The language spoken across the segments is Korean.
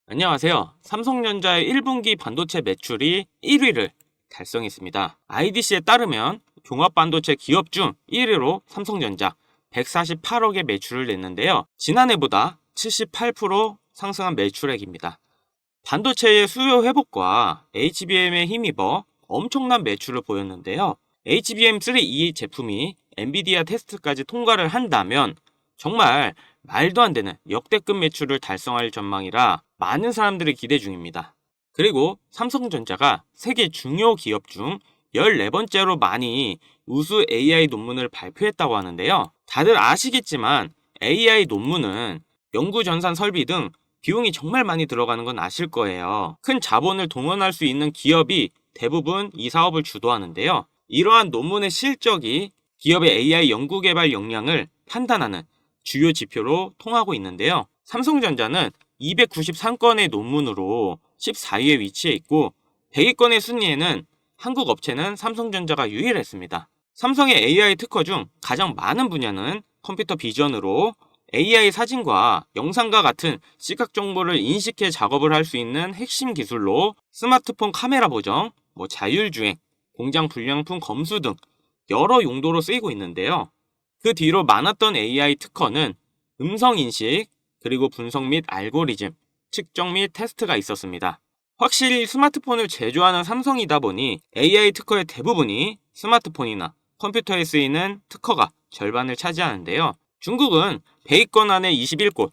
안녕하세요. 삼성전자의 1분기 반도체 매출이 1위를 달성했습니다. IDC에 따르면 종합반도체 기업 중 1위로 삼성전자 148억의 매출을 냈는데요. 지난해보다 78% 상승한 매출액입니다. 반도체의 수요 회복과 HBM에 힘입어 엄청난 매출을 보였는데요. HBM3E 제품이 엔비디아 테스트까지 통과를 한다면 정말 말도 안 되는 역대급 매출을 달성할 전망이라 많은 사람들이 기대 중입니다. 그리고 삼성전자가 세계 중요 기업 중 14번째로 많이 우수 AI 논문을 발표했다고 하는데요. 다들 아시겠지만 AI 논문은 연구 전산 설비 등 비용이 정말 많이 들어가는 건 아실 거예요. 큰 자본을 동원할 수 있는 기업이 대부분 이 사업을 주도하는데요. 이러한 논문의 실적이 기업의 AI 연구 개발 역량을 판단하는 주요 지표로 통하고 있는데요. 삼성전자는 293건의 논문으로 14위에 위치해 있고 100위권의 순위에는 한국 업체는 삼성전자가 유일했습니다. 삼성의 AI 특허 중 가장 많은 분야는 컴퓨터 비전으로 AI 사진과 영상과 같은 시각 정보를 인식해 작업을 할 수 있는 핵심 기술로 스마트폰 카메라 보정, 자율주행, 공장 불량품 검수 등 여러 용도로 쓰이고 있는데요. 그 뒤로 많았던 AI 특허는 음성인식, 그리고 분석 및 알고리즘, 측정 및 테스트가 있었습니다. 확실히 스마트폰을 제조하는 삼성이다 보니 AI 특허의 대부분이 스마트폰이나 컴퓨터에 쓰이는 특허가 절반을 차지하는데요. 중국은 100위권 안에 21곳,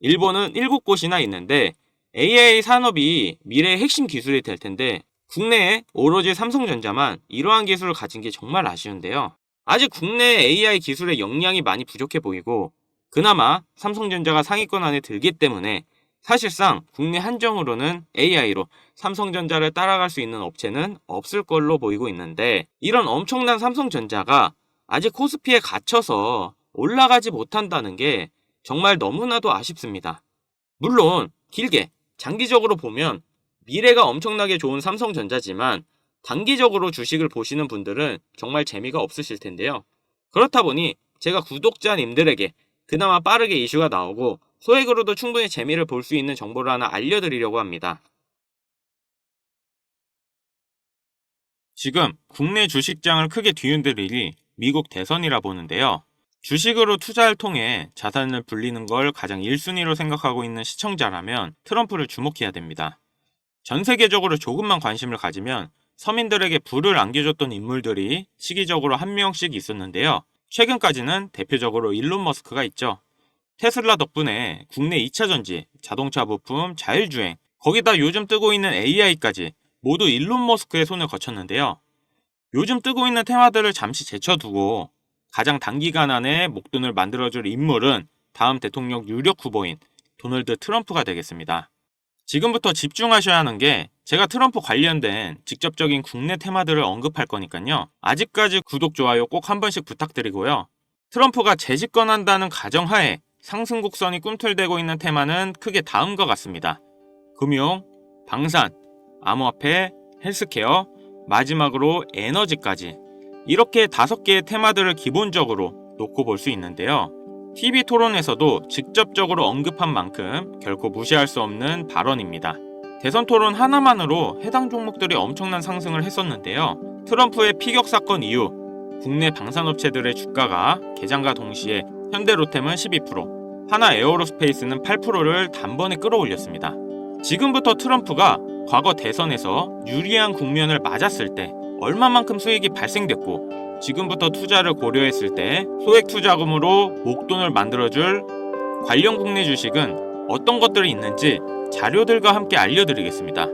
일본은 7곳이나 있는데 AI 산업이 미래의 핵심 기술이 될 텐데 국내에 오로지 삼성전자만 이러한 기술을 가진 게 정말 아쉬운데요. 아직 국내 AI 기술의 역량이 많이 부족해 보이고 그나마 삼성전자가 상위권 안에 들기 때문에 사실상 국내 한정으로는 AI로 삼성전자를 따라갈 수 있는 업체는 없을 걸로 보이고 있는데 이런 엄청난 삼성전자가 아직 코스피에 갇혀서 올라가지 못한다는 게 정말 너무나도 아쉽습니다. 물론 길게 장기적으로 보면 미래가 엄청나게 좋은 삼성전자지만 단기적으로 주식을 보시는 분들은 정말 재미가 없으실 텐데요. 그렇다 보니 제가 구독자님들에게 그나마 빠르게 이슈가 나오고 소액으로도 충분히 재미를 볼 수 있는 정보를 하나 알려드리려고 합니다. 지금 국내 주식장을 크게 뒤흔들 일이 미국 대선이라 보는데요. 주식으로 투자를 통해 자산을 불리는 걸 가장 1순위로 생각하고 있는 시청자라면 트럼프를 주목해야 됩니다. 전 세계적으로 조금만 관심을 가지면 서민들에게 부를 안겨줬던 인물들이 시기적으로 한 명씩 있었는데요. 최근까지는 대표적으로 일론 머스크가 있죠. 테슬라 덕분에 국내 2차전지, 자동차 부품, 자율주행, 거기다 요즘 뜨고 있는 AI까지 모두 일론 머스크의 손을 거쳤는데요. 요즘 뜨고 있는 테마들을 잠시 제쳐두고 가장 단기간 안에 목돈을 만들어줄 인물은 다음 대통령 유력 후보인 도널드 트럼프가 되겠습니다. 지금부터 집중하셔야 하는 게 제가 트럼프 관련된 직접적인 국내 테마들을 언급할 거니까요. 아직까지 구독, 좋아요 꼭 한 번씩 부탁드리고요. 트럼프가 재집권한다는 가정하에 상승 곡선이 꿈틀대고 있는 테마는 크게 다음과 같습니다. 금융, 방산, 암호화폐, 헬스케어, 마지막으로 에너지까지 이렇게 5개의 테마들을 기본적으로 놓고 볼 수 있는데요. TV 토론에서도 직접적으로 언급한 만큼 결코 무시할 수 없는 발언입니다. 대선 토론 하나만으로 해당 종목들이 엄청난 상승을 했었는데요. 트럼프의 피격 사건 이후 국내 방산업체들의 주가가 개장과 동시에 현대로템은 12%, 하나에어로스페이스는 8%를 단번에 끌어올렸습니다. 지금부터 트럼프가 과거 대선에서 유리한 국면을 맞았을 때 얼마만큼 수익이 발생됐고 지금부터 투자를 고려했을 때 소액 투자금으로 목돈을 만들어줄 관련 국내 주식은 어떤 것들이 있는지 자료들과 함께 알려드리겠습니다.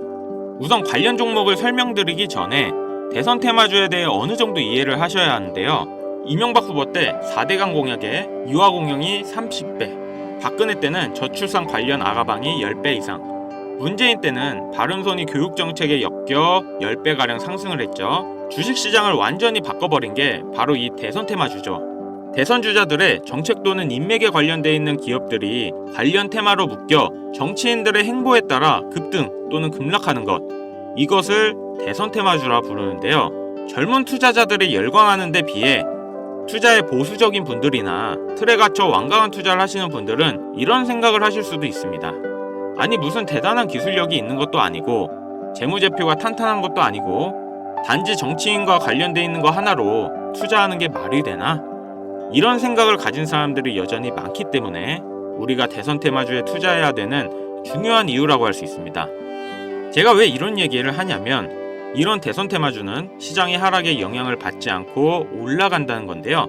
우선 관련 종목을 설명드리기 전에 대선 테마주에 대해 어느 정도 이해를 하셔야 하는데요. 이명박 후보 때 4대강 공약에 유아 공영이 30배, 박근혜 때는 저출산 관련 아가방이 10배 이상, 문재인 때는 바른손이 교육정책에 엮여 10배가량 상승을 했죠. 주식시장을 완전히 바꿔버린 게 바로 이 대선 테마주죠. 대선 주자들의 정책 또는 인맥에 관련돼 있는 기업들이 관련 테마로 묶여 정치인들의 행보에 따라 급등 또는 급락하는 것, 이것을 대선 테마주라 부르는데요. 젊은 투자자들이 열광하는 데 비해 투자에 보수적인 분들이나 틀에 갇혀 완강한 투자를 하시는 분들은 이런 생각을 하실 수도 있습니다. 아니 무슨 대단한 기술력이 있는 것도 아니고 재무제표가 탄탄한 것도 아니고 단지 정치인과 관련돼 있는 거 하나로 투자하는 게 말이 되나? 이런 생각을 가진 사람들이 여전히 많기 때문에 우리가 대선 테마주에 투자해야 되는 중요한 이유라고 할 수 있습니다. 제가 왜 이런 얘기를 하냐면 이런 대선 테마주는 시장의 하락에 영향을 받지 않고 올라간다는 건데요.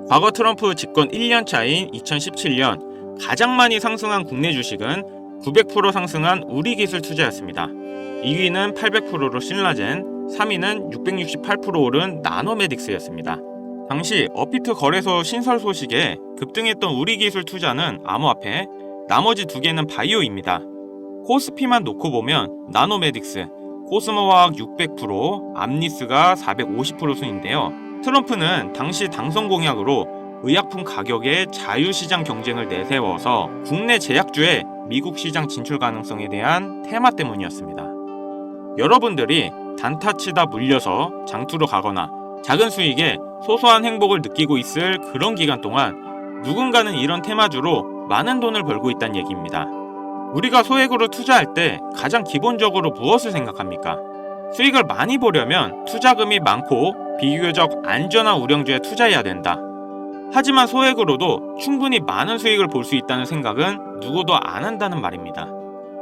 과거 트럼프 집권 1년 차인 2017년 가장 많이 상승한 국내 주식은 900% 상승한 우리기술 투자였습니다. 2위는 800%로 신라젠, 3위는 668% 오른 나노메딕스였습니다. 당시 업비트 거래소 신설 소식에 급등했던 우리기술 투자는 암호화폐, 나머지 두 개는 바이오입니다. 코스피만 놓고 보면 나노메딕스, 코스모화학 600%, 암리스가 450% 순인데요. 트럼프는 당시 당선 공약으로 의약품 가격의 자유시장 경쟁을 내세워서 국내 제약주의 미국 시장 진출 가능성에 대한 테마 때문이었습니다. 여러분들이 단타치다 물려서 장투로 가거나 작은 수익에 소소한 행복을 느끼고 있을 그런 기간 동안 누군가는 이런 테마주로 많은 돈을 벌고 있다는 얘기입니다. 우리가 소액으로 투자할 때 가장 기본적으로 무엇을 생각합니까? 수익을 많이 보려면 투자금이 많고 비교적 안전한 우량주에 투자해야 된다. 하지만 소액으로도 충분히 많은 수익을 볼 수 있다는 생각은 누구도 안 한다는 말입니다.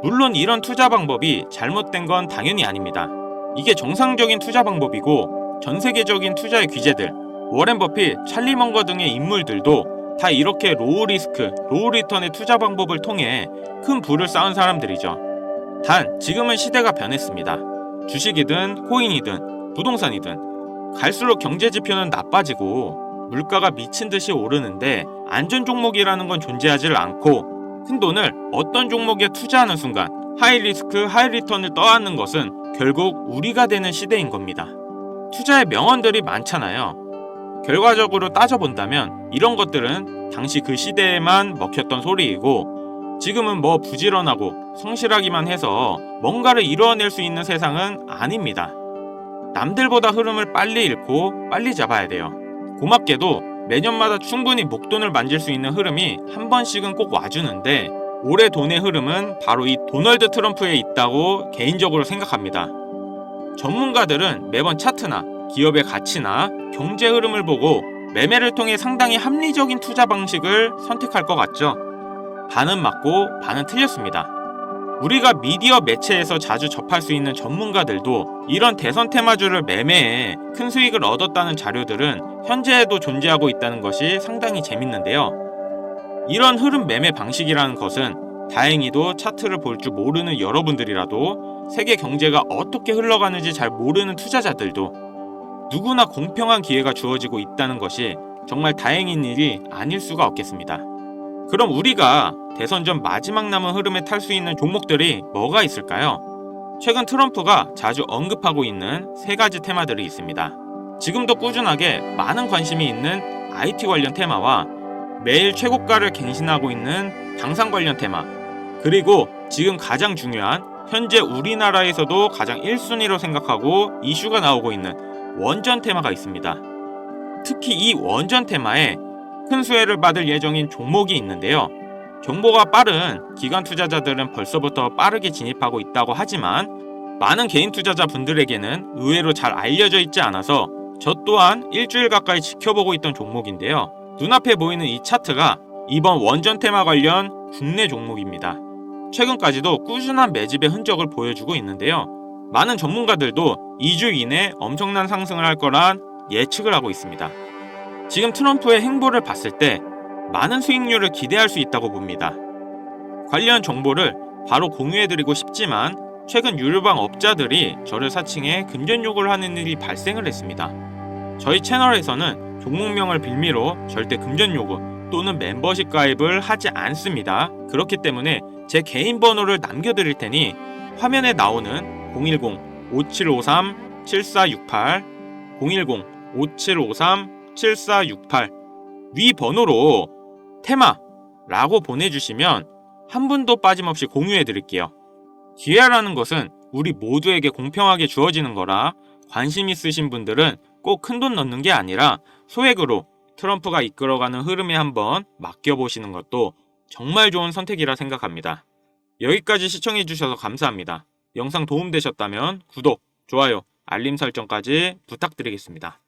물론 이런 투자 방법이 잘못된 건 당연히 아닙니다. 이게 정상적인 투자 방법이고 전 세계적인 투자의 귀재들, 워렌 버핏, 찰리 먼거 등의 인물들도 다 이렇게 로우 리스크, 로우 리턴의 투자 방법을 통해 큰 부를 쌓은 사람들이죠. 단 지금은 시대가 변했습니다. 주식이든 코인이든 부동산이든 갈수록 경제 지표는 나빠지고 물가가 미친 듯이 오르는데 안전 종목이라는 건 존재하지 않고 큰돈을 어떤 종목에 투자하는 순간 하이 리스크 하이 리턴을 떠안는 것은 결국 우리가 되는 시대인 겁니다. 투자의 명언들이 많잖아요. 결과적으로 따져본다면 이런 것들은 당시 그 시대에만 먹혔던 소리이고 지금은 뭐 부지런하고 성실하기만 해서 뭔가를 이루어낼 수 있는 세상은 아닙니다. 남들보다 흐름을 빨리 읽고 빨리 잡아야 돼요. 고맙게도 매년마다 충분히 목돈을 만질 수 있는 흐름이 한 번씩은 꼭 와주는데 올해 돈의 흐름은 바로 이 도널드 트럼프에 있다고 개인적으로 생각합니다. 전문가들은 매번 차트나 기업의 가치나 경제 흐름을 보고 매매를 통해 상당히 합리적인 투자 방식을 선택할 것 같죠? 반은 맞고 반은 틀렸습니다. 우리가 미디어 매체에서 자주 접할 수 있는 전문가들도 이런 대선 테마주를 매매해 큰 수익을 얻었다는 자료들은 현재에도 존재하고 있다는 것이 상당히 재밌는데요. 이런 흐름 매매 방식이라는 것은 다행히도 차트를 볼 줄 모르는 여러분들이라도 세계 경제가 어떻게 흘러가는지 잘 모르는 투자자들도 누구나 공평한 기회가 주어지고 있다는 것이 정말 다행인 일이 아닐 수가 없겠습니다. 그럼 우리가 대선 전 마지막 남은 흐름에 탈 수 있는 종목들이 뭐가 있을까요? 최근 트럼프가 자주 언급하고 있는 세 가지 테마들이 있습니다. 지금도 꾸준하게 많은 관심이 있는 IT 관련 테마와 매일 최고가를 갱신하고 있는 당산 관련 테마, 그리고 지금 가장 중요한 현재 우리나라에서도 가장 1순위로 생각하고 이슈가 나오고 있는 원전 테마가 있습니다. 특히 이 원전 테마에 큰 수혜를 받을 예정인 종목이 있는데요. 정보가 빠른 기관 투자자들은 벌써부터 빠르게 진입하고 있다고 하지만 많은 개인 투자자분들에게는 의외로 잘 알려져 있지 않아서 저 또한 일주일 가까이 지켜보고 있던 종목인데요. 눈앞에 보이는 이 차트가 이번 원전 테마 관련 국내 종목입니다. 최근까지도 꾸준한 매집의 흔적을 보여주고 있는데요. 많은 전문가들도 2주 이내 엄청난 상승을 할 거란 예측을 하고 있습니다. 지금 트럼프의 행보를 봤을 때 많은 수익률을 기대할 수 있다고 봅니다. 관련 정보를 바로 공유해드리고 싶지만 최근 유료방 업자들이 저를 사칭해 금전 요구를 하는 일이 발생을 했습니다. 저희 채널에서는 종목명을 빌미로 절대 금전 요구 또는 멤버십 가입을 하지 않습니다. 그렇기 때문에 제 개인 번호를 남겨드릴 테니 화면에 나오는 010-5753-7468 010-5753-7468 위 번호로 테마라고 보내주시면 한 분도 빠짐없이 공유해드릴게요. 기회라는 것은 우리 모두에게 공평하게 주어지는 거라 관심 있으신 분들은 꼭 큰돈 넣는 게 아니라 소액으로 트럼프가 이끌어가는 흐름에 한번 맡겨보시는 것도 정말 좋은 선택이라 생각합니다. 여기까지 시청해주셔서 감사합니다. 영상 도움되셨다면 구독, 좋아요, 알림 설정까지 부탁드리겠습니다.